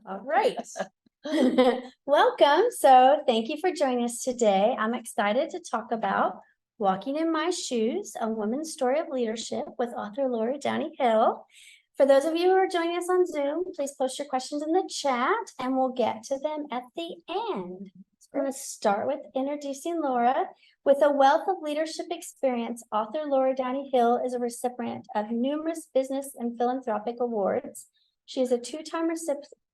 All right. Welcome. So thank you for joining us today. I'm excited to talk about Walking in My Shoes, a woman's story of leadership with author Laura Downey Hill. For those of you who are joining us on Zoom, please post your questions in the chat and we'll get to them at the end. So we're going to start with introducing Laura. With a wealth of leadership experience, author Laura Downey Hill is a recipient of numerous business and philanthropic awards. She is a two-time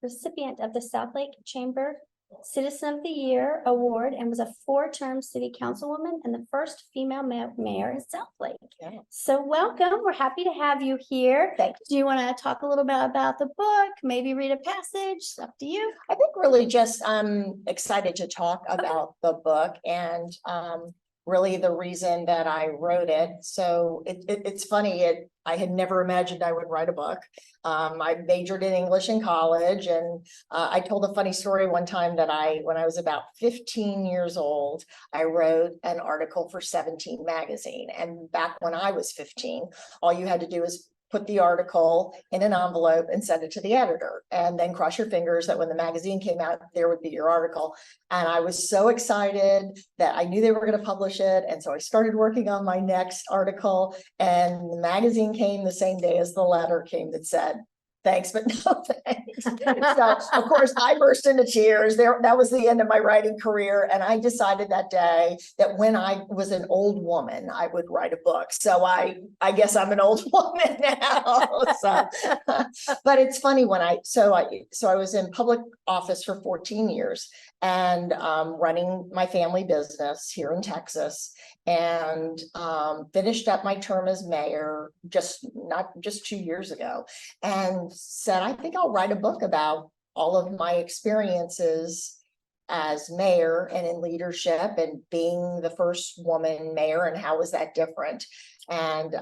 recipient of the South Lake Chamber Citizen of the Year Award and was a four-term city councilwoman and the first female mayor in South Lake. Yeah. So welcome. We're happy to have you here. Thank you. Do you want to talk a little bit about the book? Maybe read a passage? It's up to you. I think really just I'm excited to talk about the book and really the reason that I wrote it. So it's funny. I had never imagined I would write a book. I majored in English in college, and I told a funny story one time that when I was about 15 years old, I wrote an article for 17 magazine. And back when I was 15, all you had to do was put the article in an envelope and send it to the editor, and then cross your fingers that when the magazine came out, there would be your article. And I was so excited that I knew they were going to publish it. And so I started working on my next article, and the magazine came the same day as the letter came that said, thanks, but no thanks. So, of course, I burst into tears. That was the end of my writing career. And I decided that day that when I was an old woman, I would write a book. So I guess I'm an old woman now. But it's funny when I was in public office for 14 years and running my family business here in Texas, and finished up my term as mayor not just 2 years ago, and said, I think I'll write a book about all of my experiences as mayor and in leadership and being the first woman mayor, and how was that different. And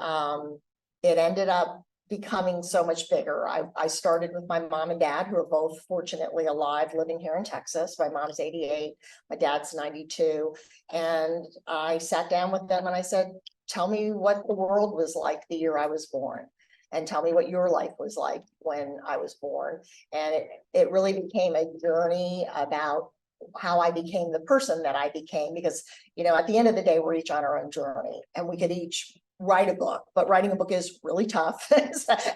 it ended up becoming so much bigger. I started with my mom and dad, who are both fortunately alive, living here in Texas. My mom's 88, my dad's 92. And I sat down with them and I said, tell me what the world was like the year I was born, and tell me what your life was like when I was born. And it really became a journey about how I became the person that I became, because, at the end of the day, we're each on our own journey, and we could each write a book, but writing a book is really tough,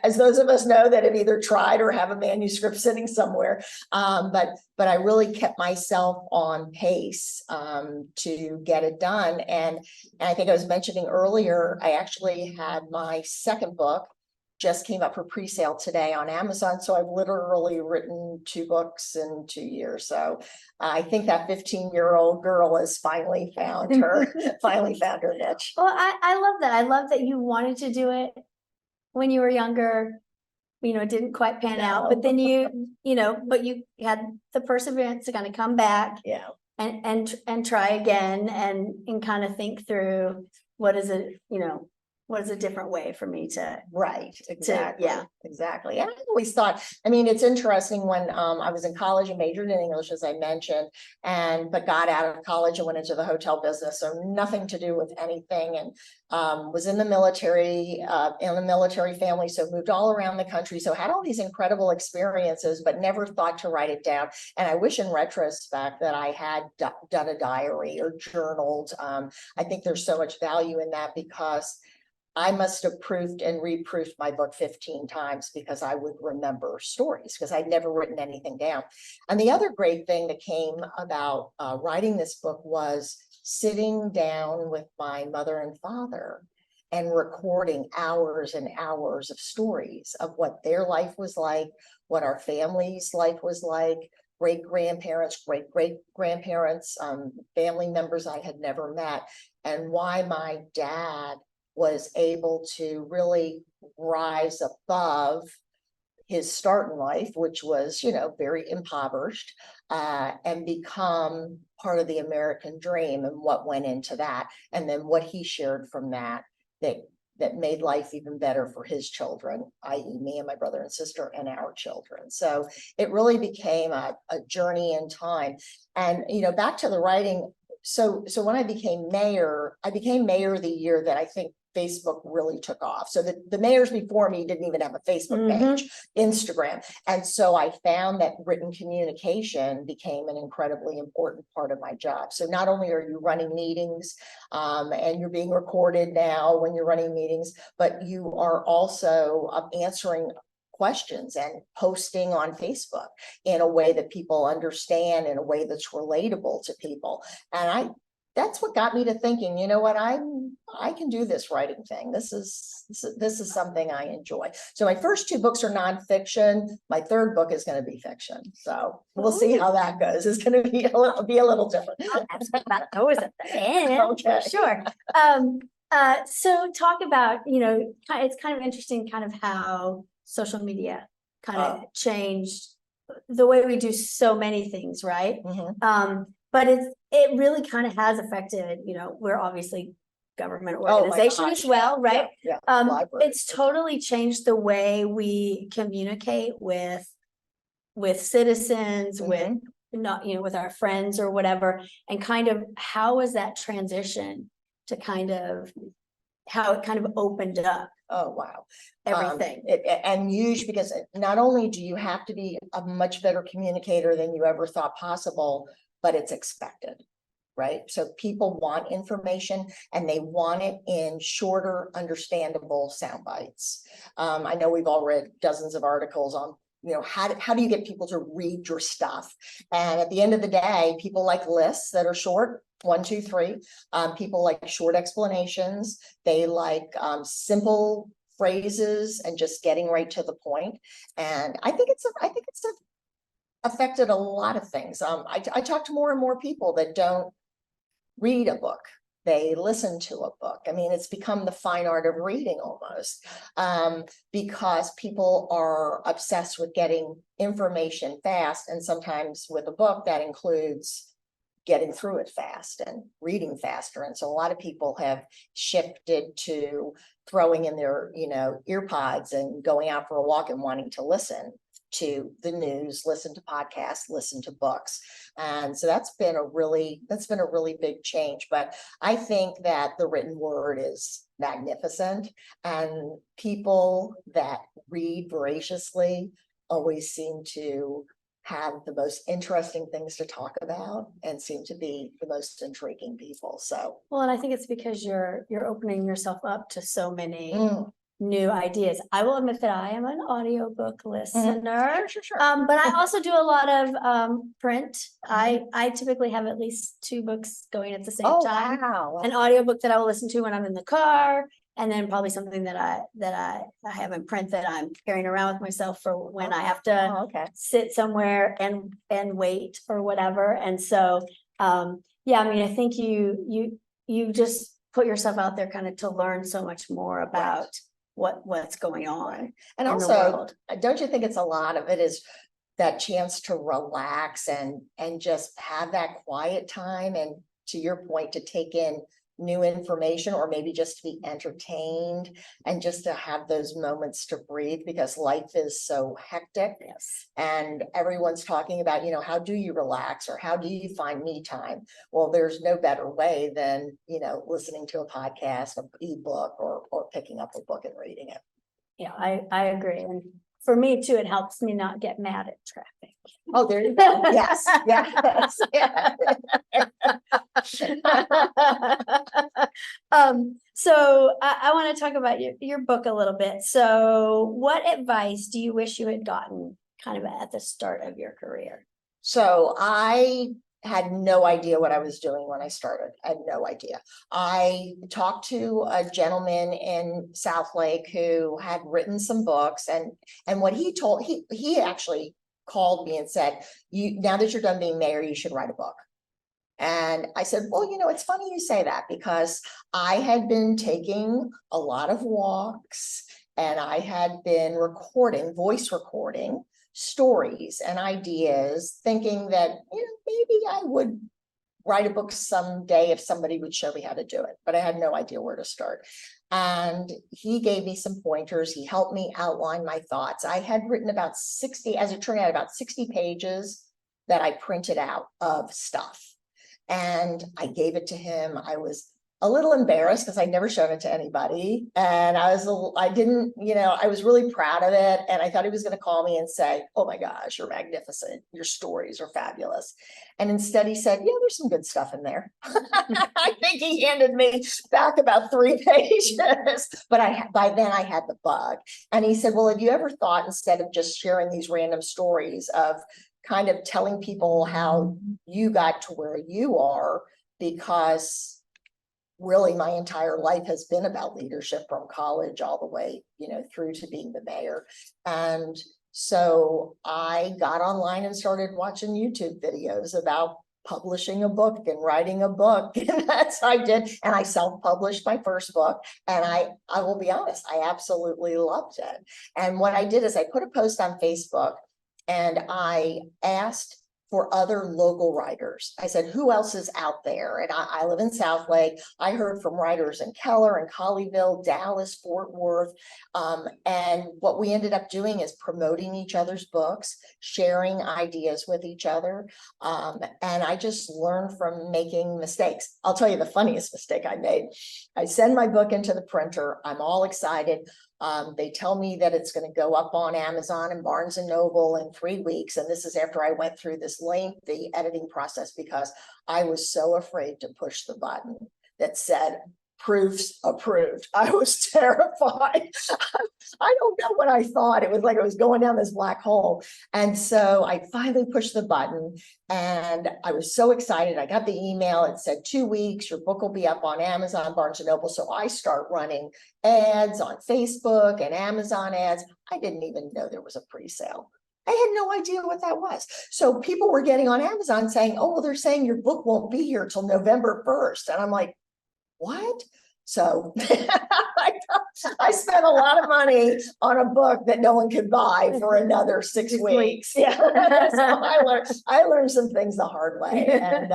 as those of us know that have either tried or have a manuscript sitting somewhere. But I really kept myself on pace to get it done. And I think I was mentioning earlier, I actually had my second book just came up for pre-sale today on Amazon. So I've literally written 2 books in 2 years. So I think that 15-year-old girl has finally found her niche. Well, I love that. I love that you wanted to do it when you were younger. It didn't quite pan out, but then but you had the perseverance to kind of come back, and try again and kind of think through what is a different way for me to. Right. Exactly. Exactly. And I always thought, it's interesting when I was in college and majored in English, as I mentioned, but got out of college and went into the hotel business. So nothing to do with anything, and was in the military, in a military family. So moved all around the country. So had all these incredible experiences, but never thought to write it down. And I wish in retrospect that I had done a diary or journaled. I think there's so much value in that, because I must have proofed and reproofed my book 15 times because I would remember stories, because I'd never written anything down. And the other great thing that came about writing this book was sitting down with my mother and father and recording hours and hours of stories of what their life was like, what our family's life was like, great-grandparents, great-great-grandparents, family members I had never met, and why my dad was able to really rise above his start in life, which was, very impoverished, and become part of the American dream, and what went into that, and then what he shared from that made life even better for his children, i.e. me and my brother and sister and our children. So it really became a journey in time. And, back to the writing. So when I became mayor the year that I think Facebook really took off. So the mayors before me didn't even have a Facebook page, Instagram. And so I found that written communication became an incredibly important part of my job. So not only are you running meetings, and you're being recorded now when you're running meetings, but you are also answering questions and posting on Facebook in a way that people understand, in a way that's relatable to people. And that's what got me to thinking, you know what, I can do this writing thing. This is something I enjoy. So my first two books are nonfiction. My third book is going to be fiction. So we'll see how that goes. It's going to be a little different. I'll ask about those at the end. Okay. Sure. So talk about, it's kind of interesting kind of how social media kind of changed the way we do so many things, right? But it really kind of has affected, we're obviously government organization as well, right? Yeah. It's totally changed the way we communicate with citizens, with not, with our friends or whatever, and kind of how is that transition to kind of how it kind of opened up. Oh, wow. Everything. And huge, because not only do you have to be a much better communicator than you ever thought possible, but it's expected, right? So people want information and they want it in shorter, understandable sound bites. I know we've all read dozens of articles on, how do you get people to read your stuff? And at the end of the day, people like lists that are short, 1, 2, 3. People like short explanations. They like simple phrases and just getting right to the point. And I think it's affected a lot of things. I talk to more and more people that don't read a book. They listen to a book. I mean, it's become the fine art of reading almost, because people are obsessed with getting information fast. And sometimes with a book that includes getting through it fast and reading faster. And so a lot of people have shifted to throwing in their, ear pods and going out for a walk and wanting to listen to the news, listen to podcasts, listen to books. And so that's been a really big change. But I think that the written word is magnificent, and people that read voraciously always seem to have the most interesting things to talk about and seem to be the most intriguing people. So, well, and I think it's because you're opening yourself up to so many new ideas. I will admit that I am an audiobook listener, Sure. but I also do a lot of print. I typically have at least 2 books going at the same time. Wow. An audiobook that I will listen to when I'm in the car, and then probably something that I have in print that I'm carrying around with myself for when I have to sit somewhere and wait or whatever. And so, yeah, I mean, I think you just put yourself out there kind of to learn so much more about what's going on. And also, don't you think it's a lot of it is that chance to relax and just have that quiet time, and to your point, to take in new information, or maybe just to be entertained and just to have those moments to breathe, because life is so hectic. Yes. And everyone's talking about, how do you relax, or how do you find me time? Well, there's no better way than, listening to a podcast, an ebook, or picking up a book and reading it. Yeah, I agree. And for me too, it helps me not get mad at traffic. Oh, there you go. Yes. Yes. So I want to talk about your book a little bit. So what advice do you wish you had gotten kind of at the start of your career? So I had no idea what I was doing when I started. I had no idea. I talked to a gentleman in South Lake who had written some books, and what he told, he actually called me and said, now that you're done being mayor, you should write a book. And I said, well, it's funny you say that, because I had been taking a lot of walks, and I had been voice recording stories and ideas, thinking that, maybe I would write a book someday if somebody would show me how to do it, but I had no idea where to start. And he gave me some pointers. He helped me outline my thoughts. I had written about 60, as it turned out, about 60 pages that I printed out of stuff. And I gave it to him. I was a little embarrassed because I'd never shown it to anybody. And I didn't, I was really proud of it. And I thought he was going to call me and say, oh my gosh, you're magnificent. Your stories are fabulous. And instead he said, yeah, there's some good stuff in there. I think he handed me back about 3 pages, but by then I had the bug. And he said, well, have you ever thought, instead of just sharing these random stories, of kind of telling people how you got to where you are? Because really my entire life has been about leadership, from college all the way, through to being the mayor. And so I got online and started watching YouTube videos about publishing a book and writing a book. And that's what I did. And I self-published my first book. And I will be honest, I absolutely loved it. And what I did is I put a post on Facebook and I asked for other local writers. I said, who else is out there? And I live in Southlake. I heard from writers in Keller and Colleyville, Dallas, Fort Worth. And what we ended up doing is promoting each other's books, sharing ideas with each other. And I just learned from making mistakes. I'll tell you the funniest mistake I made. I send my book into the printer. I'm all excited. They tell me that it's going to go up on Amazon and Barnes and Noble in 3 weeks. And this is after I went through this lengthy editing process because I was so afraid to push the button that said proofs approved. I was terrified. I don't know what I thought. It was like I was going down this black hole. And so I finally pushed the button and I was so excited. I got the email. It said 2 weeks, your book will be up on Amazon, Barnes and Noble. So I start running ads on Facebook and Amazon ads. I didn't even know there was a pre-sale. I had no idea what that was. So people were getting on Amazon saying, oh, well, they're saying your book won't be here till November 1st. And I'm like, what? So I spent a lot of money on a book that no one could buy for another 6 weeks. Yeah. So I learned some things the hard way. And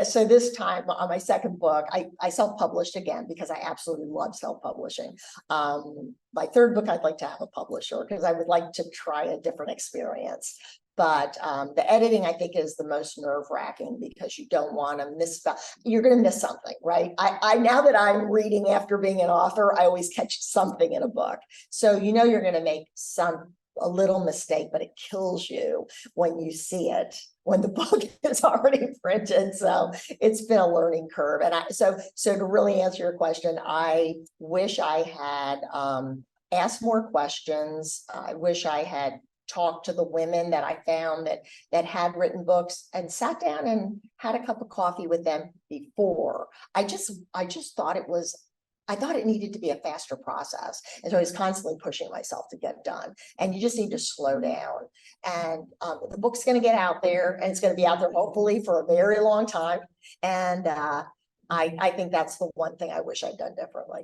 so this time on my second book, I self-published again because I absolutely love self-publishing. My third book, I'd like to have a publisher because I would like to try a different experience. But the editing, I think, is the most nerve-wracking because you don't want to misspell. You're going to miss something, right? I now that I'm reading after being an author, I always catch something in a book. So you're going to make a little mistake, but it kills you when you see it, when the book is already printed. So it's been a learning curve. And so to really answer your question, I wish I had asked more questions. I wish I had talked to the women that I found that had written books and sat down and had a cup of coffee with them before. I just thought I thought it needed to be a faster process. And so I was constantly pushing myself to get done. And you just need to slow down. And the book's going to get out there and it's going to be out there hopefully for a very long time. And I think that's the one thing I wish I'd done differently.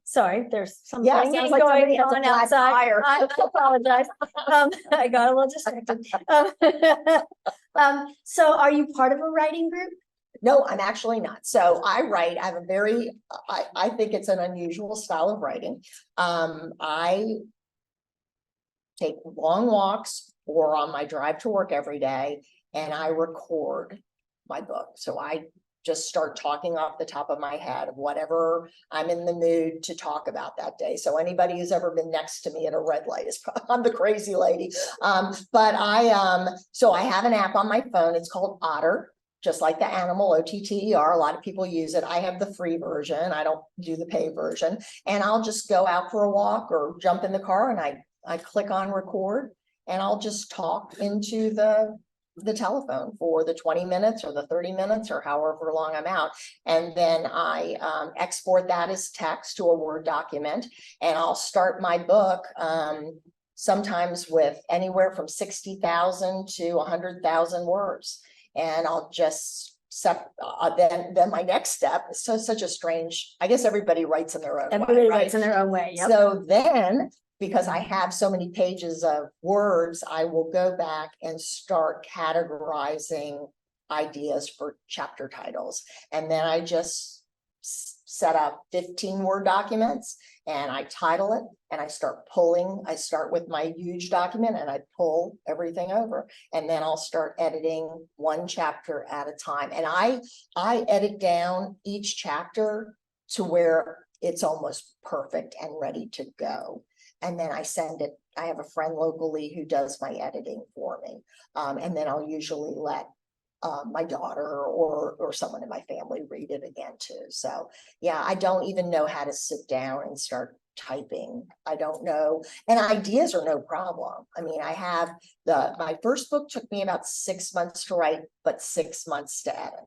Sorry, there's something sounds like going has a on flat outside. tire. I apologize. I got a little distracted. So are you part of a writing group? No, I'm actually not. So I write, I have a very, I think it's an unusual style of writing. I take long walks or on my drive to work every day, and I record my book. So I just start talking off the top of my head of whatever I'm in the mood to talk about that day. So anybody who's ever been next to me at a red light is probably, I'm the crazy lady. But so I have an app on my phone. It's called Otter, just like the animal, OTTER. A lot of people use it. I have the free version. I don't do the paid version. And I'll just go out for a walk or jump in the car and I click on record and I'll just talk into the telephone for the 20 minutes or the 30 minutes or however long I'm out. And then I export that as text to a Word document. And I'll start my book sometimes with anywhere from 60,000 to 100,000 words. And I'll just then my next step is such a strange, I guess everybody writes in their own way. Everybody writes in their own way. Yep. So then, because I have so many pages of words, I will go back and start categorizing ideas for chapter titles. And then I just set up 15 Word documents and I title it and I start pulling. I start with my huge document and I pull everything over, and then I'll start editing one chapter at a time. And I edit down each chapter to where it's almost perfect and ready to go. And then I send it. I have a friend locally who does my editing for me. And then I'll usually let my daughter or someone in my family read it again too. So yeah, I don't even know how to sit down and start typing. I don't know. And ideas are no problem. I mean, I have my first book took me about 6 months to write, but 6 months to edit.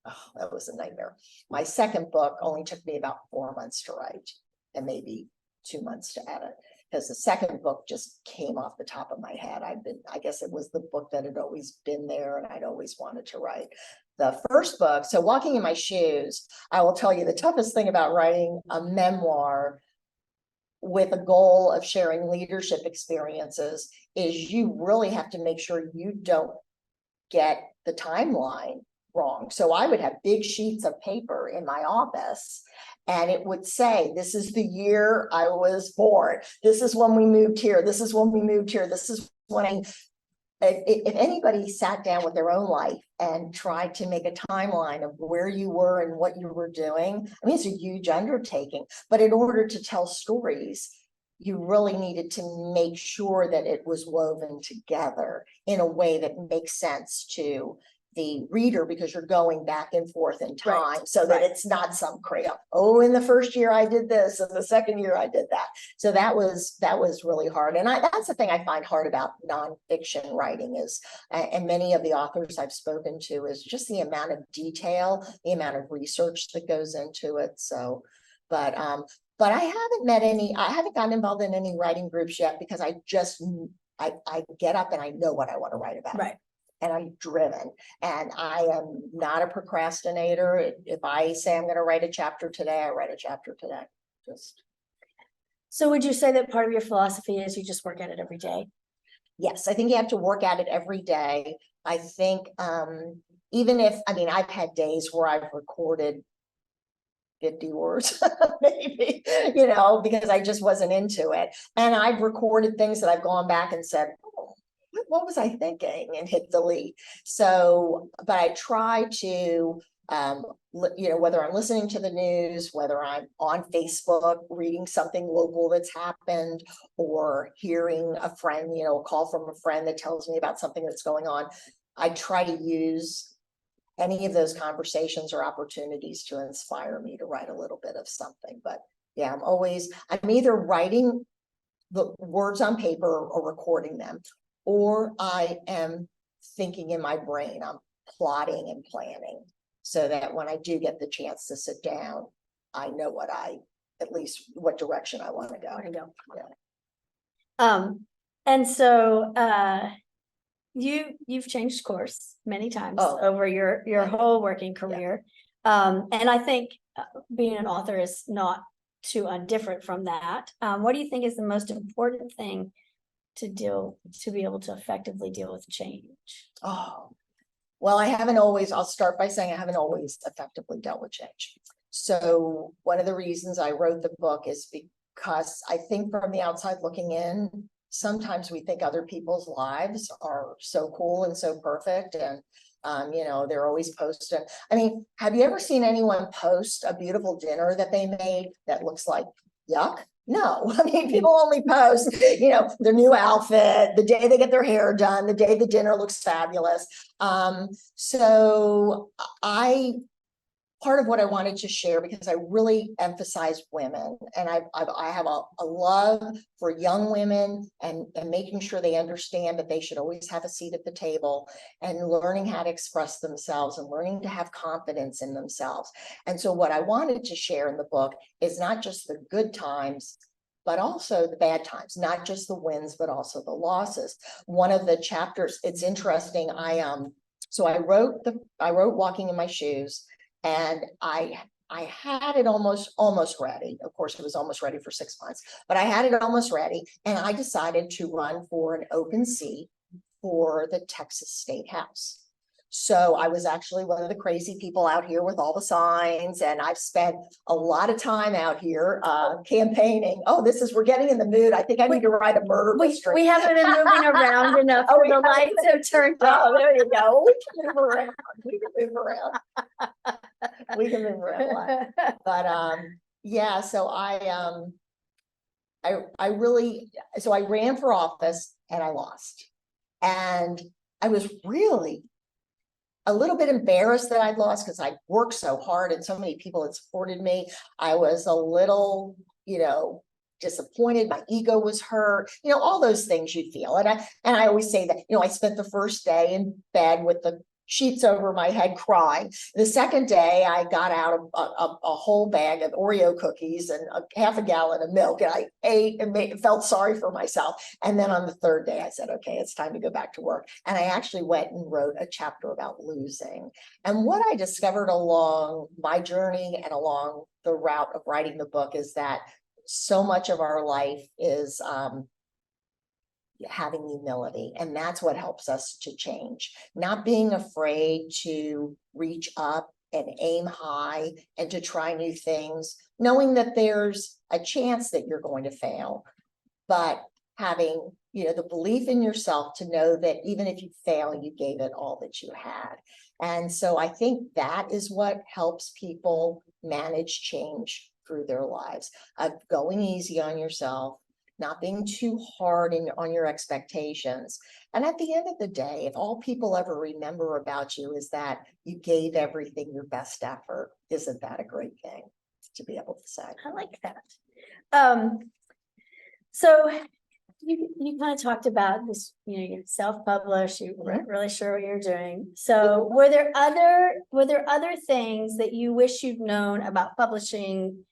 Oh, that was a nightmare. My second book only took me about 4 months to write and maybe 2 months to edit, because the second book just came off the top of my head. I guess it was the book that had always been there and I'd always wanted to write. The first book, so Walking in My Shoes, I will tell you the toughest thing about writing a memoir with a goal of sharing leadership experiences is you really have to make sure you don't get the timeline wrong. So I would have big sheets of paper in my office and it would say, this is the year I was born. This is when we moved here. This is when we moved here. This is when if anybody sat down with their own life and tried to make a timeline of where you were and what you were doing, I mean, it's a huge undertaking, but in order to tell stories, you really needed to make sure that it was woven together in a way that makes sense to the reader, because you're going back and forth in time, so that it's not some crazy, oh, in the first year I did this, and the second year I did that. So that was really hard. And that's the thing I find hard about nonfiction writing is, and many of the authors I've spoken to, is just the amount of detail, the amount of research that goes into it. So, but I haven't gotten involved in any writing groups yet, because I get up and I know what I want to write about. Right. And I'm driven, and I am not a procrastinator. If I say I'm going to write a chapter today, I write a chapter today. So would you say that part of your philosophy is you just work at it every day? Yes, I think you have to work at it every day. I think even if, I mean, I've had days where I've recorded 50 words, maybe, because I just wasn't into it. And I've recorded things that I've gone back and said, oh, what was I thinking, and hit delete. So, but I try to, whether I'm listening to the news, whether I'm on Facebook, reading something local that's happened, or hearing a friend, a call from a friend that tells me about something that's going on, I try to use any of those conversations or opportunities to inspire me to write a little bit of something. But yeah, I'm either writing the words on paper or recording them, or I am thinking in my brain. I'm plotting and planning, so that when I do get the chance to sit down, I know at least what direction I want to go. Yeah. And so you've changed course many times over your whole working career. Yeah. And I think being an author is not too different from that. What do you think is the most important thing to be able to effectively deal with change? Oh, well, I'll start by saying I haven't always effectively dealt with change. So one of the reasons I wrote the book is because I think from the outside looking in, sometimes we think other people's lives are so cool and so perfect, and they're always posting. I mean, have you ever seen anyone post a beautiful dinner that they made that looks like yuck? No, I mean, people only post, their new outfit, the day they get their hair done, the day the dinner looks fabulous. So part of what I wanted to share, because I really emphasize women, and I have a love for young women and making sure they understand that they should always have a seat at the table, and learning how to express themselves and learning to have confidence in themselves. And so what I wanted to share in the book is not just the good times, but also the bad times, not just the wins, but also the losses. One of the chapters, it's interesting. So I wrote Walking in My Shoes, and I had it almost ready. Of course, it was almost ready for 6 months, but I had it almost ready. And I decided to run for an open seat for the Texas State House. So I was actually one of the crazy people out here with all the signs, and I've spent a lot of time out here campaigning. Oh, we're getting in the mood. I think I need to write a murder mystery. We haven't been moving around enough Oh, for we the haven't. lights have turned off. Oh, there you go. We can move around. We can move around. We can move around a lot. But yeah, so I ran for office and I lost. And I was really a little bit embarrassed that I'd lost because I worked so hard and so many people had supported me. I was a little, disappointed. My ego was hurt, all those things you feel. And I always say that, I spent the first day in bed with the sheets over my head crying. The second day I got out a whole bag of Oreo cookies and half a gallon of milk, and I ate and felt sorry for myself. And then on the third day I said, okay, it's time to go back to work. And I actually went and wrote a chapter about losing. And what I discovered along my journey and along the route of writing the book is that so much of our life is having humility, and that's what helps us to change. Not being afraid to reach up and aim high and to try new things, knowing that there's a chance that you're going to fail, but having the belief in yourself to know that even if you fail, you gave it all that you had. And so I think that is what helps people manage change through their lives, of going easy on yourself, not being too hard on your expectations. And at the end of the day, if all people ever remember about you is that you gave everything your best effort, isn't that a great thing to be able to say? I like that. So you kind of talked about this, you self-published, you weren't really sure what you're doing. So were there other things that you wish you'd known about publishing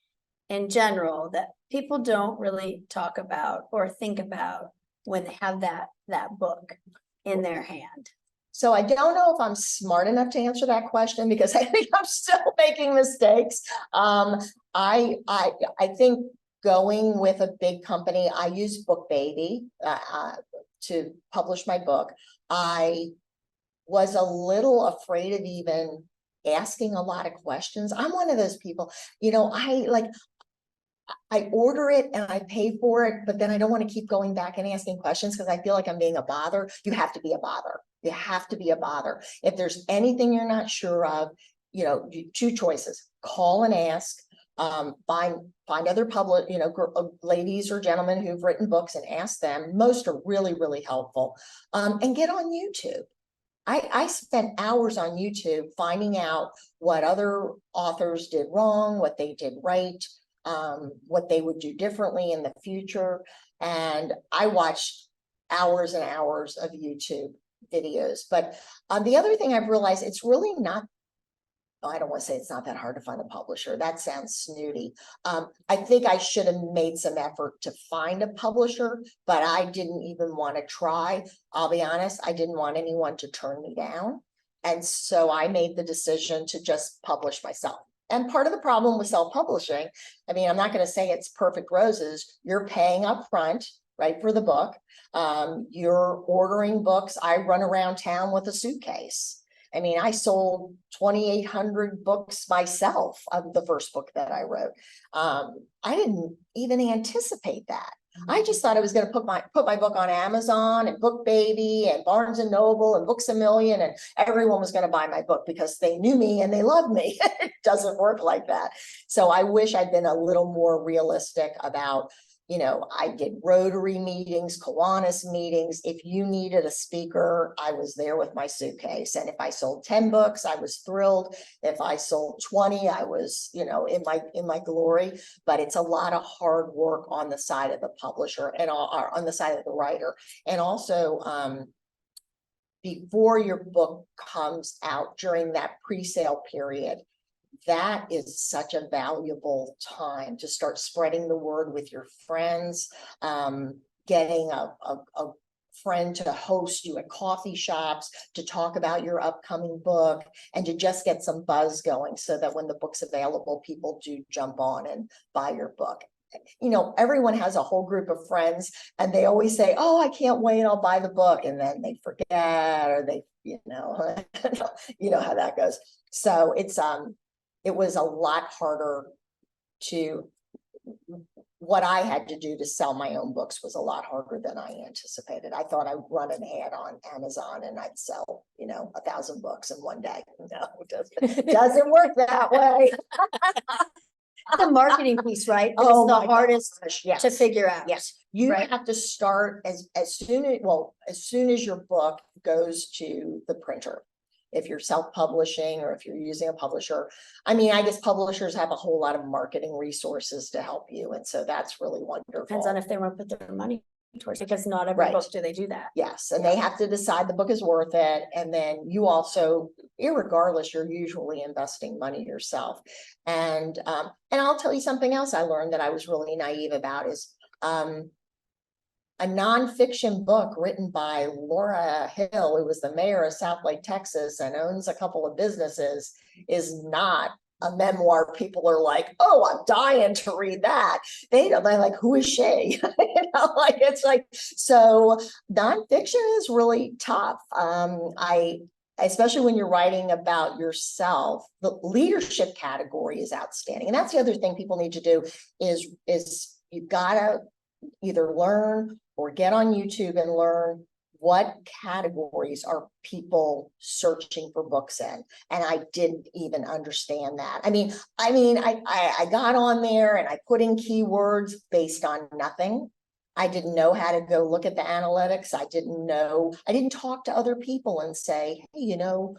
in general that people don't really talk about or think about when they have that book in their hand? So I don't know if I'm smart enough to answer that question because I think I'm still making mistakes. I think going with a big company, I used BookBaby to publish my book. I was a little afraid of even asking a lot of questions. I'm one of those people, I order it and I pay for it, but then I don't want to keep going back and asking questions because I feel like I'm being a bother. You have to be a bother. You have to be a bother. If there's anything you're not sure of, two choices: call and ask, find other public, ladies or gentlemen who've written books and ask them. Most are really, really helpful. And get on YouTube. I spent hours on YouTube finding out what other authors did wrong, what they did right, what they would do differently in the future. And I watched hours and hours of YouTube videos. But the other thing I've realized, it's really not, I don't want to say it's not that hard to find a publisher. That sounds snooty. I think I should have made some effort to find a publisher, but I didn't even want to try. I'll be honest, I didn't want anyone to turn me down. And so I made the decision to just publish myself. And part of the problem with self-publishing, I mean, I'm not going to say it's perfect roses. You're paying up front, right, for the book. You're ordering books. I run around town with a suitcase. I mean, I sold 2,800 books myself of the first book that I wrote. I didn't even anticipate that. I just thought I was going to put my book on Amazon and BookBaby and Barnes and Noble and Books A Million, and everyone was going to buy my book because they knew me and they loved me. It doesn't work like that. So I wish I'd been a little more realistic about, I did Rotary meetings, Kiwanis meetings. If you needed a speaker, I was there with my suitcase. And if I sold 10 books, I was thrilled. If I sold 20, I was, in my glory. But it's a lot of hard work on the side of the publisher and on the side of the writer. And also, before your book comes out during that pre-sale period, that is such a valuable time to start spreading the word with your friends, getting a friend to host you at coffee shops, to talk about your upcoming book, and to just get some buzz going so that when the book's available, people do jump on and buy your book. everyone has a whole group of friends and they always say, oh, I can't wait, I'll buy the book. And then they forget, or they, how that goes. So it was a lot harder what I had to do to sell my own books was a lot harder than I anticipated. I thought I'd run an ad on Amazon and I'd sell, 1,000 books in one day. No, it doesn't work that way. The marketing piece, right? Oh, It's the hardest yes. to figure out. Yes, you right? have to start as soon as your book goes to the printer. If you're self-publishing or if you're using a publisher, I guess publishers have a whole lot of marketing resources to help you, and so that's really wonderful. Depends on if they want to put their money towards it, because not every Right. book do they do that. Yes, and they have to decide the book is worth it, and then you also, irregardless, you're usually investing money yourself. And I'll tell you something else I learned that I was really naive about is a nonfiction book written by Laura Hill, who was the mayor of Southlake, Texas, and owns a couple of businesses, is not a memoir. People are like, oh, I'm dying to read that. They're like, who is she? It's like, so nonfiction is really tough. Especially when you're writing about yourself, the leadership category is outstanding. And that's the other thing people need to do is you've got to either learn or get on YouTube and learn what categories are people searching for books in. And I didn't even understand that. I got on there and I put in keywords based on nothing. I didn't know how to go look at the analytics. I didn't talk to other people and say, hey,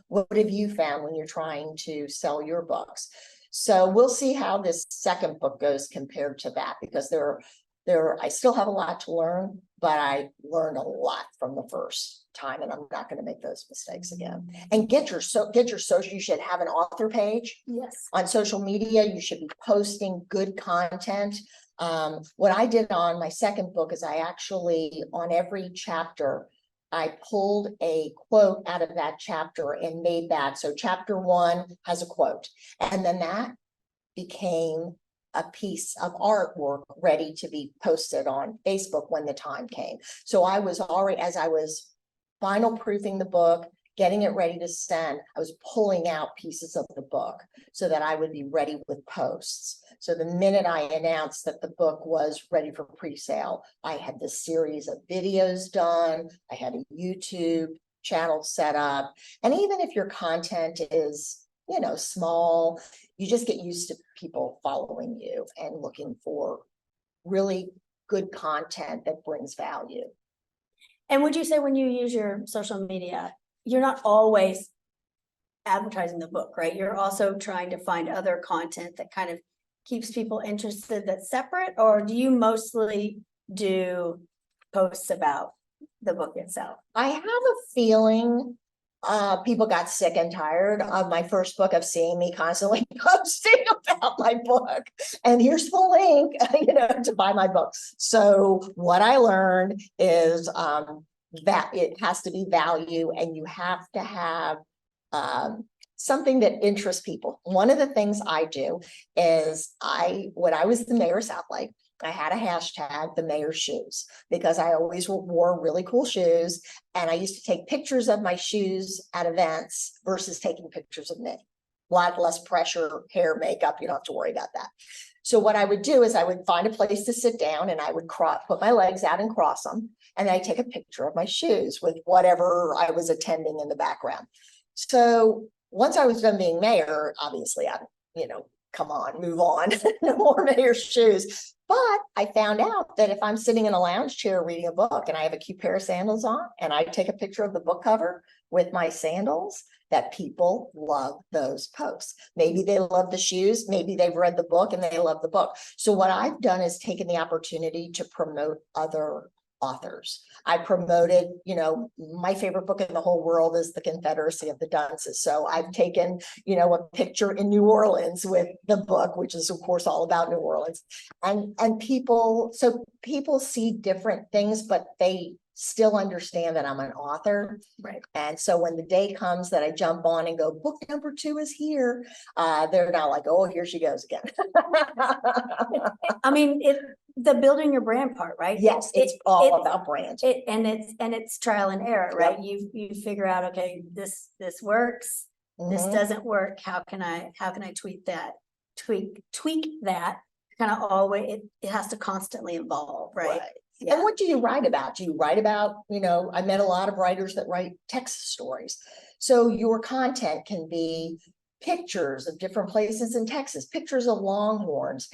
what have you found when you're trying to sell your books? So we'll see how this second book goes compared to that, because I still have a lot to learn, but I learned a lot from the first time, and I'm not going to make those mistakes again. And get your social. You should have an author page. Yes. On social media, you should be posting good content. What I did on my second book is I actually, on every chapter, I pulled a quote out of that chapter and made that. So chapter 1 has a quote, and then that became a piece of artwork ready to be posted on Facebook when the time came. So I was already, as I was final proofing the book, getting it ready to send, I was pulling out pieces of the book so that I would be ready with posts. So the minute I announced that the book was ready for pre-sale, I had this series of videos done. I had a YouTube channel set up. And even if your content is, small, you just get used to people following you and looking for really good content that brings value. And would you say when you use your social media, you're not always advertising the book, right? You're also trying to find other content that kind of keeps people interested that's separate, or do you mostly do posts about the book itself? I have a feeling people got sick and tired of my first book of seeing me constantly posting about my book. And here's the link, to buy my book. So what I learned is that it has to be value, and you have to have something that interests people. One of the things I do is when I was the mayor of Southlake, I had a hashtag, the mayor's shoes, because I always wore really cool shoes. And I used to take pictures of my shoes at events versus taking pictures of me. A lot less pressure, hair, makeup, you don't have to worry about that. So what I would do is I would find a place to sit down and I would put my legs out and cross them. And I take a picture of my shoes with whatever I was attending in the background. So once I was done being mayor, obviously come on, move on, no more mayor's shoes. But I found out that if I'm sitting in a lounge chair reading a book and I have a cute pair of sandals on and I take a picture of the book cover with my sandals, that people love those posts. Maybe they love the shoes, maybe they've read the book and they love the book. So what I've done is taken the opportunity to promote other authors. I promoted, my favorite book in the whole world is The Confederacy of the Dunces. So I've taken, a picture in New Orleans with the book, which is of course all about New Orleans. And people see different things, but they still understand that I'm an author. Right. And so when the day comes that I jump on and go, book number 2 is here, they're not like, oh, here she goes again. I mean, the building your brand part, right? Yes, it's all about brand. And it's trial and error, right? You figure out, okay, this works, this doesn't work. How can I tweak that? Tweak that kind of always, it has to constantly evolve, right? Yeah. And what do you write about? Do you write about, I met a lot of writers that write Texas stories. So your content can be pictures of different places in Texas, pictures of longhorns,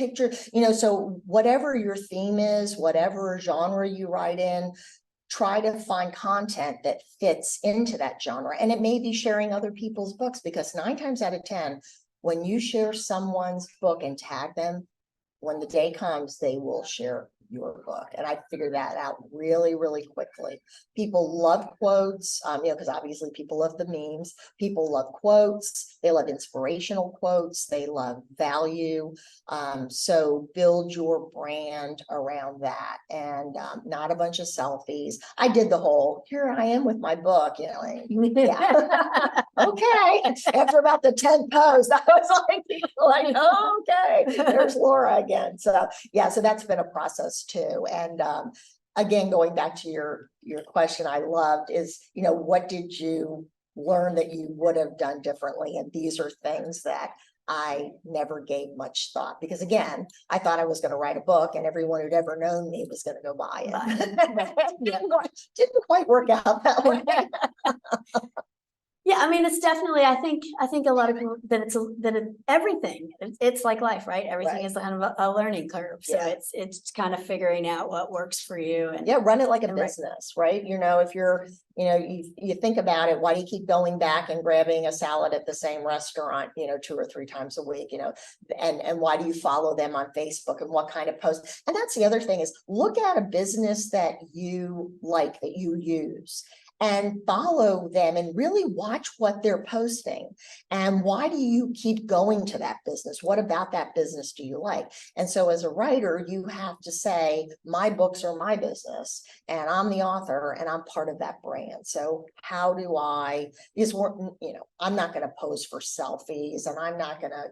so whatever your theme is, whatever genre you write in, try to find content that fits into that genre. And it may be sharing other people's books, because 9 times out of 10, when you share someone's book and tag them, when the day comes, they will share your book. And I figured that out really, really quickly. People love quotes, because obviously people love the memes. People love quotes. They love inspirational quotes. They love value. So build your brand around that, and not a bunch of selfies. I did the whole, here I am with my book, yeah. Okay. After about the 10th post, I was like, oh, okay, there's Laura again. So yeah, so that's been a process too. And again, going back to your question, I loved is, what did you learn that you would have done differently? And these are things that I never gave much thought, because again, I thought I was going to write a book and everyone who'd ever known me was going to go buy it. Didn't quite work out that way. Yeah, I mean, it's definitely, I think a lot of people everything, it's like life, right? Everything is kind of a learning curve. So it's kind of figuring out what works for you. And run it like a business, right? If you're, you think about it, why do you keep going back and grabbing a salad at the same restaurant, 2 or 3 times a week, and why do you follow them on Facebook, and what kind of posts? And that's the other thing, is look at a business that you like, that you use, and follow them and really watch what they're posting. And why do you keep going to that business? What about that business do you like? And so as a writer, you have to say, my books are my business, and I'm the author, and I'm part of that brand. So how do I, because I'm not going to pose for selfies, and I'm not going to,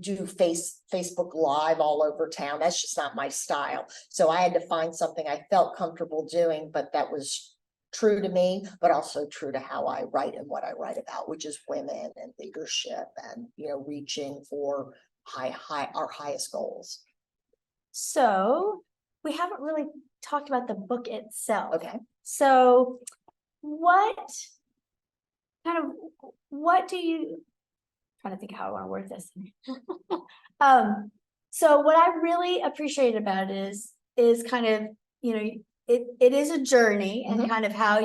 do Facebook Live all over town. That's just not my style. So I had to find something I felt comfortable doing, but that was true to me, but also true to how I write and what I write about, which is women and leadership, and reaching for our highest goals. So we haven't really talked about the book itself. Okay. So what do you, trying to think how I want to word this. So what I really appreciate about it is kind of, it is a journey, and kind of how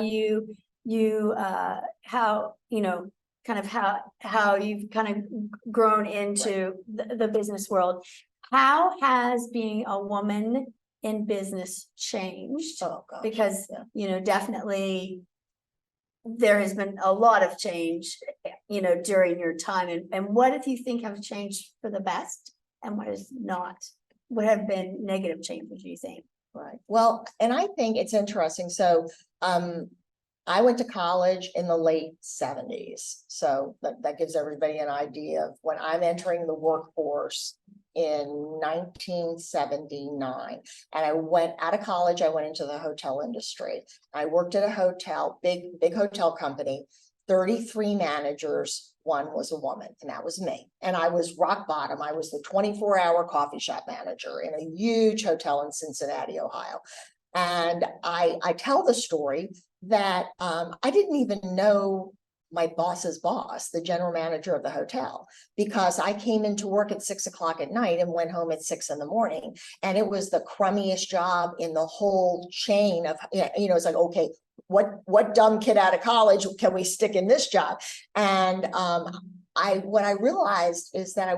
how you've kind of grown into the business world. How has being a woman in business changed? Oh, gosh. Because, definitely there has been a lot of change, during your time. And what do you think have changed for the best, and what is not? What have been negative changes, do you think? Right. Well, and I think it's interesting. So I went to college in the late 70s. So that gives everybody an idea of when I'm entering the workforce in 1979. And I went out of college, I went into the hotel industry. I worked at a hotel, big hotel company, 33 managers. One was a woman, and that was me. And I was rock bottom. I was the 24-hour coffee shop manager in a huge hotel in Cincinnati, Ohio. And I tell the story that I didn't even know my boss's boss, the general manager of the hotel, because I came into work at 6 o'clock at night and went home at 6 in the morning. And it was the crummiest job in the whole chain of, it's like, okay, what dumb kid out of college can we stick in this job? And what I realized is that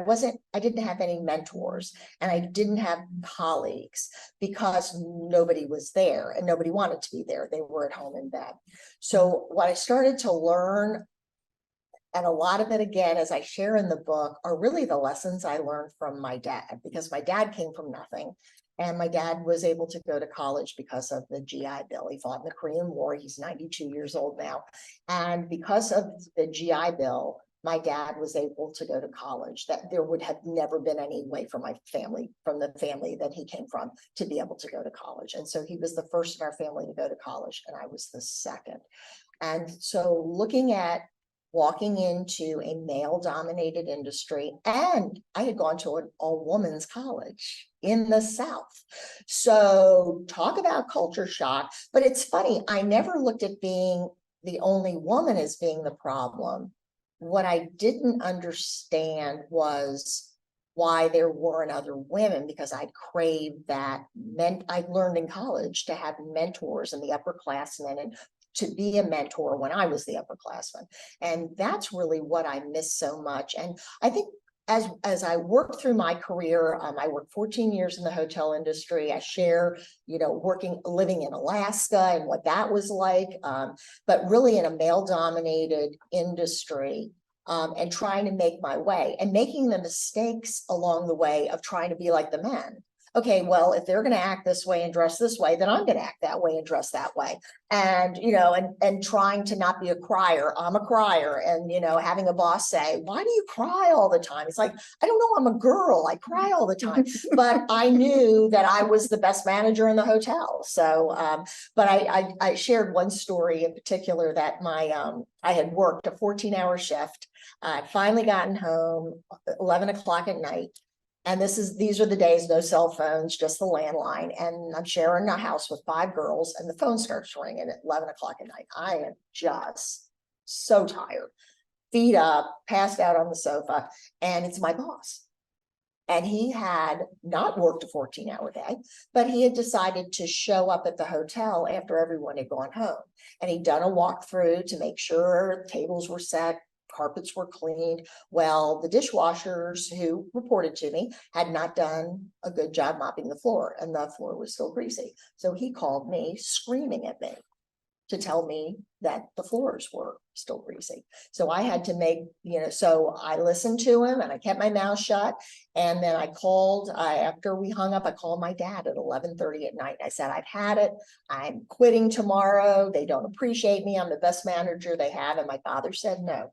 I didn't have any mentors, and I didn't have colleagues, because nobody was there and nobody wanted to be there. They were at home in bed. So what I started to learn, and a lot of it, again, as I share in the book, are really the lessons I learned from my dad, because my dad came from nothing. And my dad was able to go to college because of the GI Bill. He fought in the Korean War. He's 92 years old now. And because of the GI Bill, my dad was able to go to college. That there would have never been any way for my family, from the family that he came from, to be able to go to college. And so he was the first in our family to go to college, and I was the second. And so looking at walking into a male-dominated industry, and I had gone to an all-women's college in the South. So talk about culture shock. But it's funny, I never looked at being the only woman as being the problem. What I didn't understand was why there weren't other women, because I'd craved that. I'd learned in college to have mentors and the upperclassmen, and to be a mentor when I was the upperclassman. And that's really what I miss so much. And I think as I worked through my career, I worked 14 years in the hotel industry. I share, living in Alaska and what that was like, but really in a male-dominated industry, and trying to make my way and making the mistakes along the way of trying to be like the men. Okay, well, if they're going to act this way and dress this way, then I'm going to act that way and dress that way. And, and trying to not be a crier. I'm a crier. And, having a boss say, why do you cry all the time? It's like, I don't know, I'm a girl. I cry all the time. But I knew that I was the best manager in the hotel. So, but I shared one story in particular that I had worked a 14-hour shift. I'd finally gotten home 11 o'clock at night. And these are the days, no cell phones, just the landline. And I'm sharing a house with 5 girls, and the phone starts ringing at 11 o'clock at night. I am just so tired, feet up, passed out on the sofa, and it's my boss. And he had not worked a 14-hour day, but he had decided to show up at the hotel after everyone had gone home. And he'd done a walkthrough to make sure tables were set, carpets were cleaned. Well, the dishwashers who reported to me had not done a good job mopping the floor, and the floor was still greasy. So he called me screaming at me to tell me that the floors were still greasy. So I had to make, so I listened to him and I kept my mouth shut. And then after we hung up, I called my dad at 11:30 at night. I said, I've had it. I'm quitting tomorrow. They don't appreciate me. I'm the best manager they have. And my father said, no.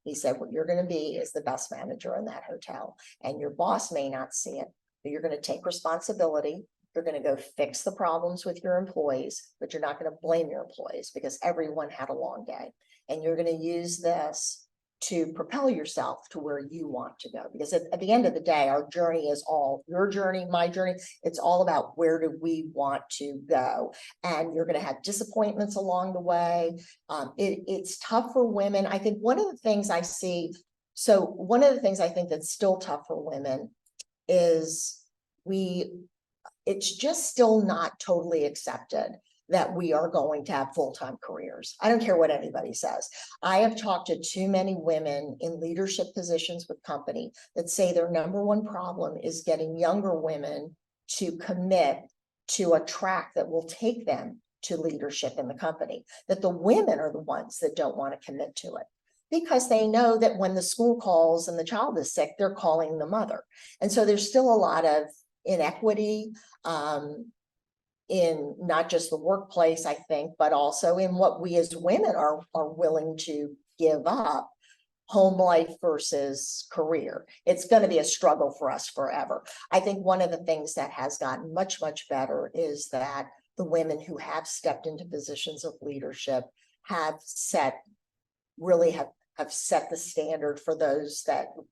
He said, what you're going to be is the best manager in that hotel. And your boss may not see it, but you're going to take responsibility. You're going to go fix the problems with your employees, but you're not going to blame your employees, because everyone had a long day. And you're going to use this to propel yourself to where you want to go. Because at the end of the day, our journey is all your journey, my journey. It's all about where do we want to go. And you're going to have disappointments along the way. It's tough for women. I think one of the things I think that's still tough for women is it's just still not totally accepted that we are going to have full-time careers. I don't care what anybody says. I have talked to too many women in leadership positions with company that say their number one problem is getting younger women to commit to a track that will take them to leadership in the company, that the women are the ones that don't want to commit to it, because they know that when the school calls and the child is sick, they're calling the mother. And so there's still a lot of inequity, in not just the workplace, I think, but also in what we as women are willing to give up, home life versus career. It's going to be a struggle for us forever. I think one of the things that has gotten much, much better is that the women who have stepped into positions of leadership have set the standard for those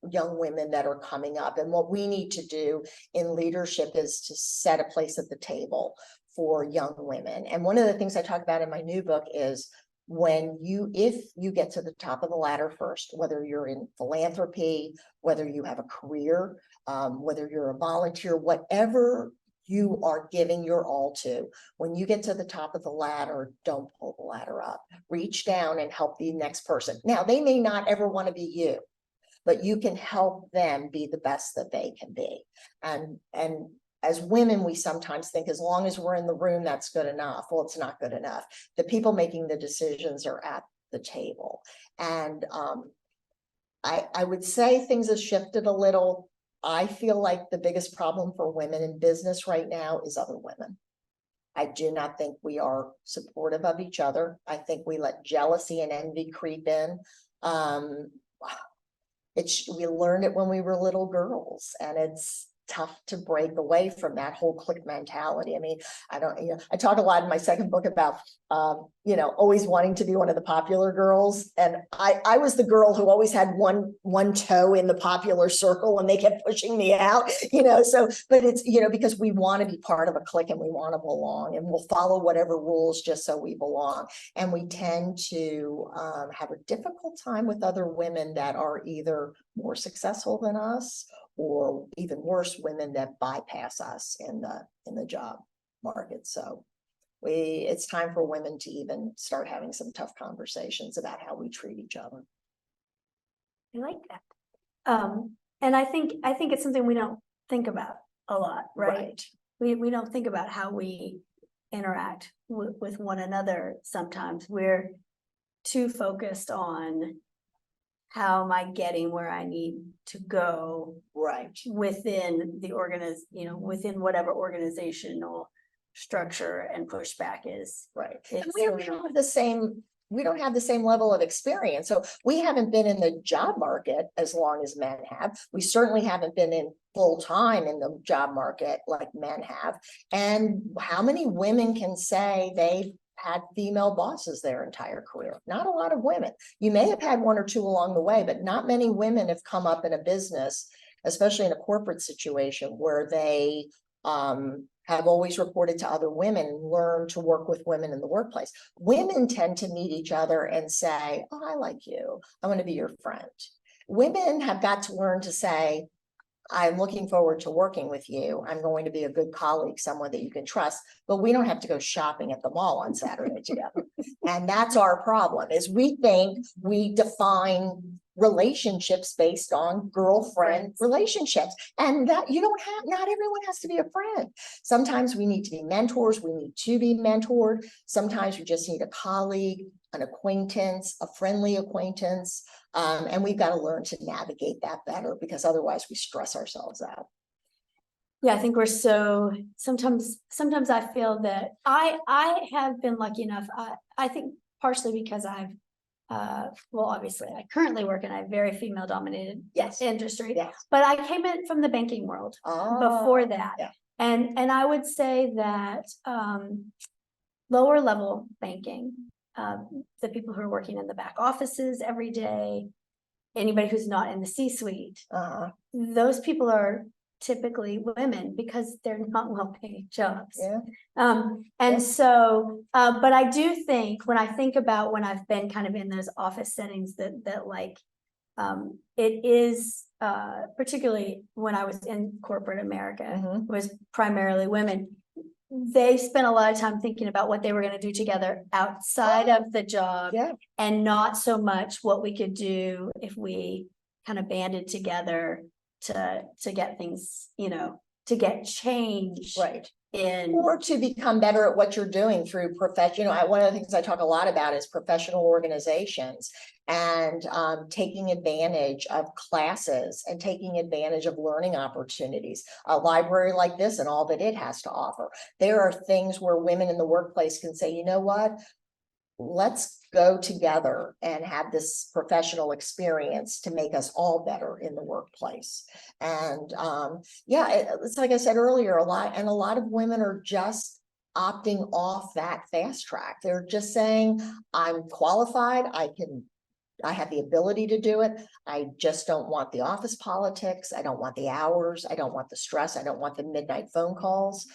young women that are coming up. And what we need to do in leadership is to set a place at the table for young women. And one of the things I talk about in my new book is if you get to the top of the ladder first, whether you're in philanthropy, whether you have a career, whether you're a volunteer, whatever you are giving your all to, when you get to the top of the ladder, don't pull the ladder up. Reach down and help the next person. Now, they may not ever want to be you, but you can help them be the best that they can be. And as women, we sometimes think as long as we're in the room, that's good enough. Well, it's not good enough. The people making the decisions are at the table. And I would say things have shifted a little. I feel like the biggest problem for women in business right now is other women. I do not think we are supportive of each other. I think we let jealousy and envy creep in. We learned it when we were little girls, and it's tough to break away from that whole clique mentality. I mean, I talk a lot in my second book about, always wanting to be one of the popular girls. And I was the girl who always had one toe in the popular circle, and they kept pushing me out, but it's, because we want to be part of a clique and we want to belong, and we'll follow whatever rules just so we belong. And we tend to have a difficult time with other women that are either more successful than us, or even worse, women that bypass us in the job market. So it's time for women to even start having some tough conversations about how we treat each other. I like that. And I think it's something we don't think about a lot, right? We don't think about how we interact with one another. Sometimes we're too focused on how am I getting where I need to go, right, within the within whatever organizational structure and pushback is. Right. And we don't have the same level of experience. So we haven't been in the job market as long as men have. We certainly haven't been in full time in the job market like men have. And how many women can say they've had female bosses their entire career? Not a lot of women. You may have had one or two along the way, but not many women have come up in a business, especially in a corporate situation, where they have always reported to other women and learned to work with women in the workplace. Women tend to meet each other and say, oh, I like you, I want to be your friend. Women have got to learn to say, I'm looking forward to working with you. I'm going to be a good colleague, someone that you can trust, but we don't have to go shopping at the mall on Saturday together. And that's our problem, is we think we define relationships based on girlfriend relationships. And that not everyone has to be a friend. Sometimes we need to be mentors. We need to be mentored. Sometimes we just need a colleague, an acquaintance, a friendly acquaintance. And we've got to learn to navigate that better, because otherwise we stress ourselves out. Yeah, I think we're sometimes I feel that I have been lucky enough. I think partially because I've obviously I currently work in a very female dominated industry, but I came in from the banking world before that. Yeah. And I would say that lower level banking, the people who are working in the back offices every day, anybody who's not in the C-suite, those people are typically women because they're not well-paid jobs. So, but I do think when I think about when I've been kind of in those office settings that it is particularly when I was in corporate America, it was primarily women. They spent a lot of time thinking about what they were going to do together outside of the job, and not so much what we could do if we kind of banded together to get things, to get change, or to become better at what you're doing through professional. One of the things I talk a lot about is professional organizations, and taking advantage of classes and taking advantage of learning opportunities. A library like this and all that it has to offer. There are things where women in the workplace can say, you know what? Let's go together and have this professional experience to make us all better in the workplace. And it's like I said earlier, a lot of women are just opting off that fast track. They're just saying, I'm qualified, I have the ability to do it. I just don't want the office politics. I don't want the hours. I don't want the stress. I don't want the midnight phone calls.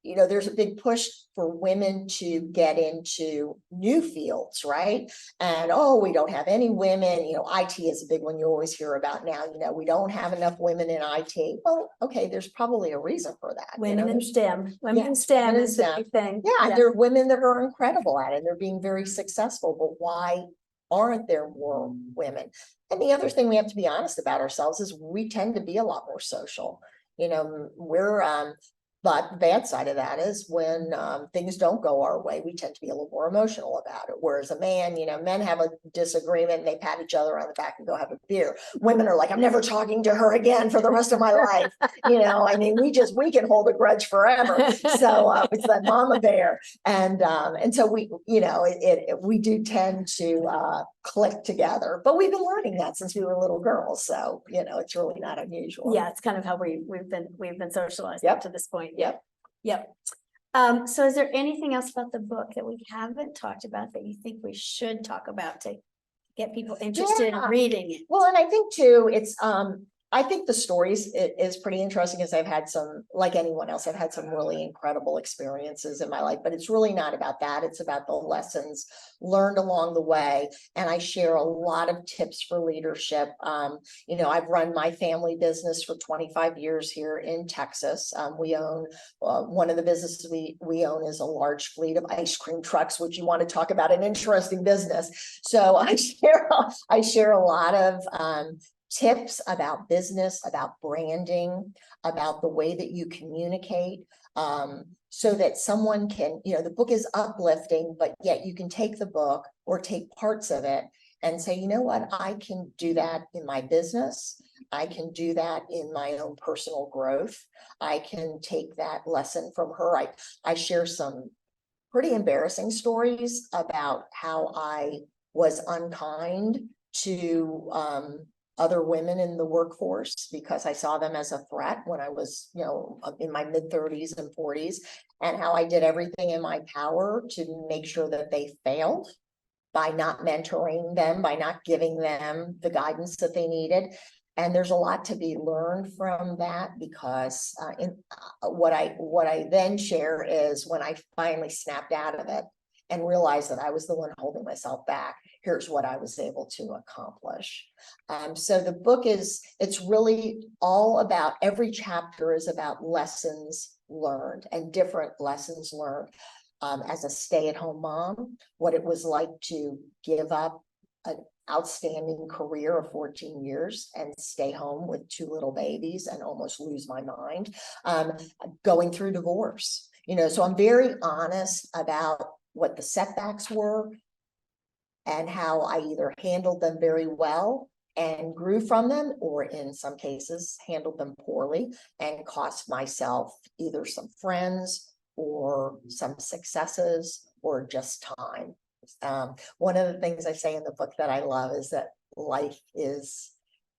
There's a big push for women to get into new fields, right? And, we don't have any women, IT is a big one you always hear about now. We don't have enough women in IT. Well, okay, there's probably a reason for that. Women in STEM. Women in STEM is the big thing. Yeah, there are women that are incredible at it, and they're being very successful, but why aren't there more women? And the other thing we have to be honest about ourselves is we tend to be a lot more social. But the bad side of that is when things don't go our way, we tend to be a little more emotional about it. Whereas a man, men have a disagreement and they pat each other on the back and go have a beer. Women are like, I'm never talking to her again for the rest of my life. I mean, we can hold a grudge forever. So it's that mama bear. And so we do tend to click together, but we've been learning that since we were little girls. So, it's really not unusual. Yeah, it's kind of how we've been socialized Yep. up to this point. Yep. So is there anything else about the book that we haven't talked about that you think we should talk about to get people interested in reading it? Well, and I think too, I think the stories is pretty interesting because I've had some, like anyone else, I've had some really incredible experiences in my life, but it's really not about that. It's about the lessons learned along the way. And I share a lot of tips for leadership. I've run my family business for 25 years here in Texas. We own, one of the businesses we own is a large fleet of ice cream trucks, which you want to talk about an interesting business. So I share a lot of, tips about business, about branding, about the way that you communicate, so that someone can, the book is uplifting, but yet you can take the book or take parts of it and say, you know what, I can do that in my business. I can do that in my own personal growth. I can take that lesson from her. I share some pretty embarrassing stories about how I was unkind to other women in the workforce because I saw them as a threat when I was, in my mid-30s and 40s, and how I did everything in my power to make sure that they failed by not mentoring them, by not giving them the guidance that they needed. And there's a lot to be learned from that because what I then share is when I finally snapped out of it and realized that I was the one holding myself back, here's what I was able to accomplish. So the book it's really all about, every chapter is about lessons learned and different lessons learned as a stay-at-home mom, what it was like to give up an outstanding career of 14 years and stay home with 2 little babies and almost lose my mind, going through divorce. So I'm very honest about what the setbacks were and how I either handled them very well and grew from them, or in some cases handled them poorly and cost myself either some friends or some successes or just time. One of the things I say in the book that I love is that life is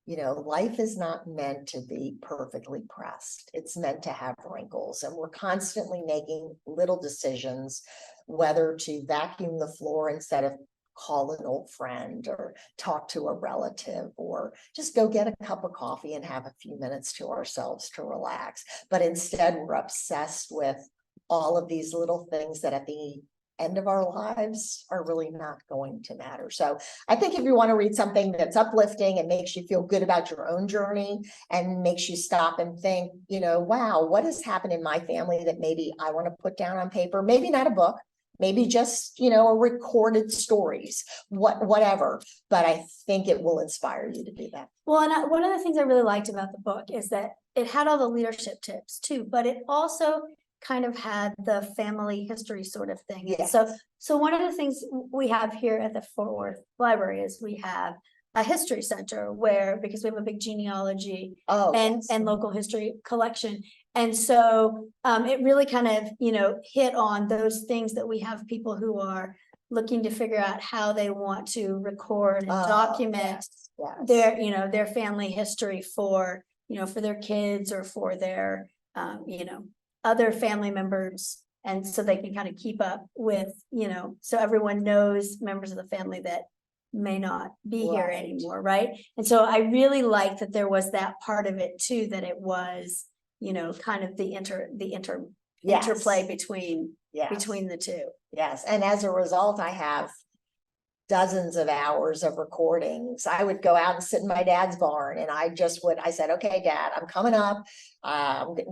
not meant to be perfectly pressed. It's meant to have wrinkles, and we're constantly making little decisions, whether to vacuum the floor instead of call an old friend or talk to a relative, or just go get a cup of coffee and have a few minutes to ourselves to relax. But instead, we're obsessed with all of these little things that at the end of our lives are really not going to matter. So I think if you want to read something that's uplifting and makes you feel good about your own journey and makes you stop and think, wow, what has happened in my family that maybe I want to put down on paper, maybe not a book, maybe just, a recorded stories, whatever, but I think it will inspire you to do that. Well, and one of the things I really liked about the book is that it had all the leadership tips too, but it also kind of had the family history sort of thing. Yes. So one of the things we have here at the Fort Worth Library is we have a history center because we have a big genealogy and local history collection. And so it really kind of, hit on those things that we have people who are looking to figure out how they want to record and document their family history for their kids or for their, other family members. And so they can kind of keep up with, so everyone knows members of the family that may not be here anymore. Right. And so I really liked that there was that part of it too, that it was, kind of the interplay between the two. Yes. And as a result, I have dozens of hours of recordings. I would go out and sit in my dad's barn and I said, okay, Dad, I'm coming up.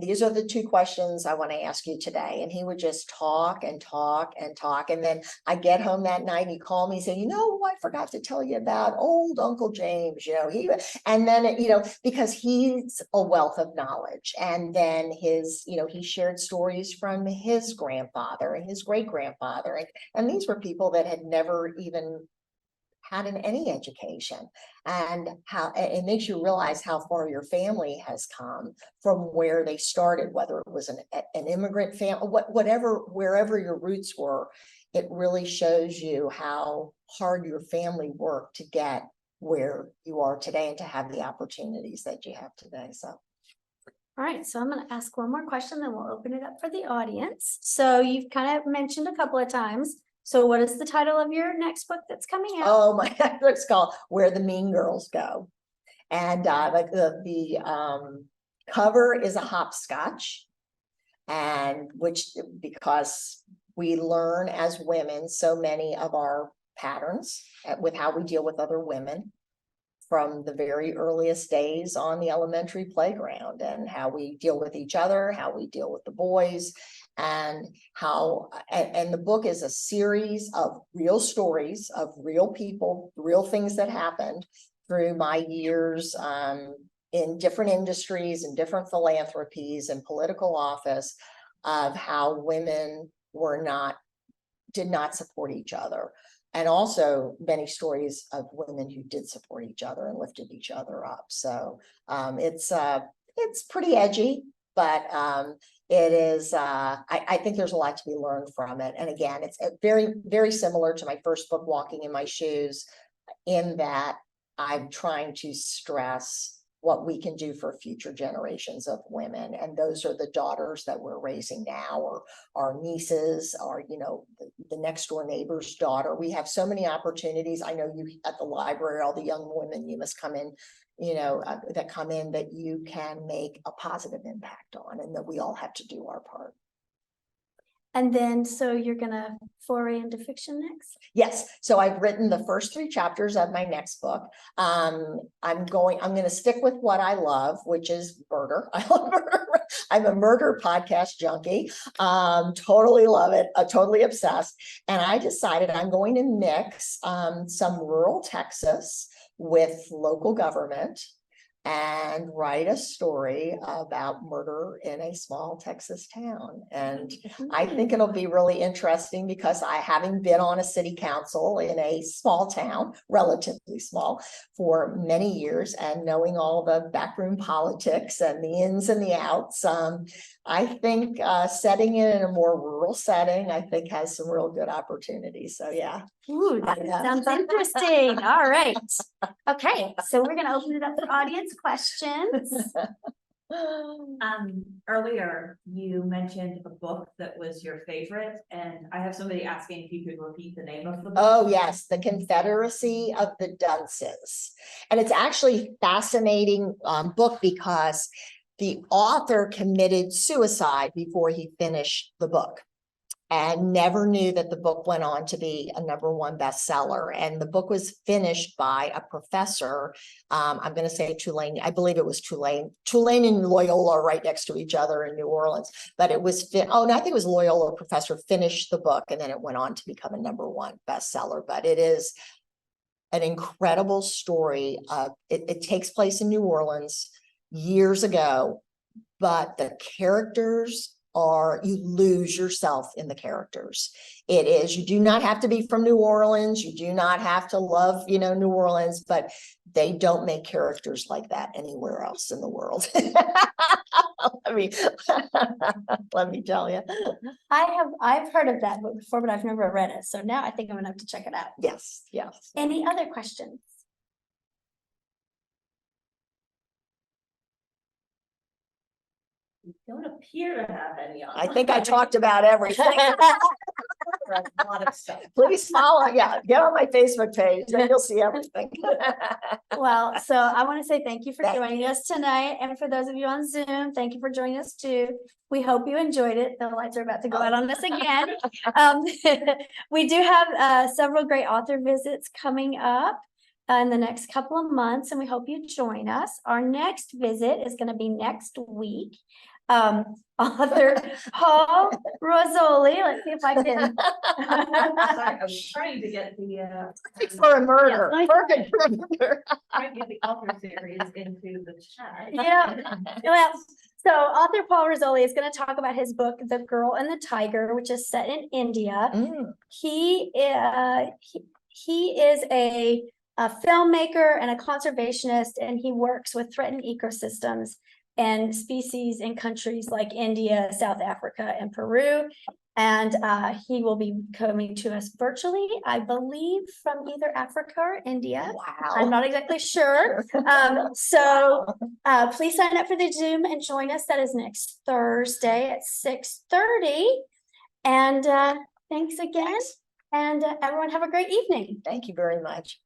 these are the two questions I want to ask you today. And he would just talk and talk and talk. And then I get home that night and he called me and said, I forgot to tell you about old Uncle James, and then, because he's a wealth of knowledge. And then he shared stories from his grandfather and his great grandfather. And these were people that had never even had any education, and how it makes you realize how far your family has come from where they started, whether it was an immigrant family, wherever your roots were. It really shows you how hard your family worked to get where you are today and to have the opportunities that you have today. So. All right, so I'm going to ask one more question, then we'll open it up for the audience. So you've kind of mentioned a couple of times. So what is the title of your next book that's coming out? Oh, my book's called Where the Mean Girls Go. And the cover is a hopscotch, and because we learn as women so many of our patterns with how we deal with other women from the very earliest days on the elementary playground, and how we deal with each other, how we deal with the boys, and the book is a series of real stories of real people, real things that happened through my years in different industries and different philanthropies and political office, of how women did not support each other. And also many stories of women who did support each other and lifted each other up. So it's pretty edgy, but it is, I think there's a lot to be learned from it. And again, it's very, very similar to my first book, Walking in My Shoes, in that I'm trying to stress what we can do for future generations of women. And those are the daughters that we're raising now, or our nieces, or, the next door neighbor's daughter. We have so many opportunities. I know you at the library, all the young women you must come in, that come in, that you can make a positive impact on, and that we all have to do our part. And then, so you're gonna foray into fiction next? Yes. So I've written the first 3 chapters of my next book. I'm going to stick with what I love, which is murder. I love murder. I'm a murder podcast junkie. Totally love it. Totally obsessed. And I decided I'm going to mix some rural Texas with local government, and write a story about murder in a small Texas town. And I think it'll be really interesting, because having been on a city council in a small town, relatively small, for many years, and knowing all the backroom politics and the ins and the outs, I think setting it in a more rural setting, I think, has some real good opportunities. So yeah. Ooh, that sounds interesting. All right. Okay, so we're going to open it up for audience questions. Earlier you mentioned a book that was your favorite, and I have somebody asking if you could repeat the name of the book. Oh yes, The Confederacy of the Dunces. And it's actually a fascinating book, because the author committed suicide before he finished the book, and never knew that the book went on to be a #1 bestseller. And the book was finished by a professor. I'm going to say Tulane. I believe it was Tulane and Loyola are right next to each other in New Orleans. But it was, no, I think it was Loyola professor finished the book, and then it went on to become a #1 bestseller. But it is an incredible story. It takes place in New Orleans years ago, but the characters you lose yourself in the characters. You do not have to be from New Orleans. You do not have to love, New Orleans, but they don't make characters like that anywhere else in the world. Let me tell you. I've heard of that book before, but I've never read it. So now I think I'm gonna have to check it out. Yes, yes. Any other questions? You don't appear to have any. I think I talked about everything. A lot of stuff. Please follow. Yeah, get on my Facebook page, then you'll see everything. Well, so I want to say thank you for joining us tonight. And for those of you on Zoom, thank you for joining us too. We hope you enjoyed it. The lights are about to go out on us again. We do have several great author visits coming up. in the next couple of months, and we hope you join us. Our next visit is going to be next week. Author Paul Rozzoli. Let's see if I can. Sorry, I was trying to get the, For a murder. Yeah, Perfect for a murder. trying to get the author series into the chat. Yeah. Well, so author Paul Rozzoli is going to talk about his book, The Girl and the Tiger, which is set in India. Mm. He is a filmmaker and a conservationist, and he works with threatened ecosystems and species in countries like India, South Africa, and Peru. And he will be coming to us virtually, I believe, from either Africa or India. I'm Wow. not exactly sure. So please sign up for the Zoom and join us. That is next Thursday at 6:30. And thanks again. And everyone have a great evening. Thank you very much.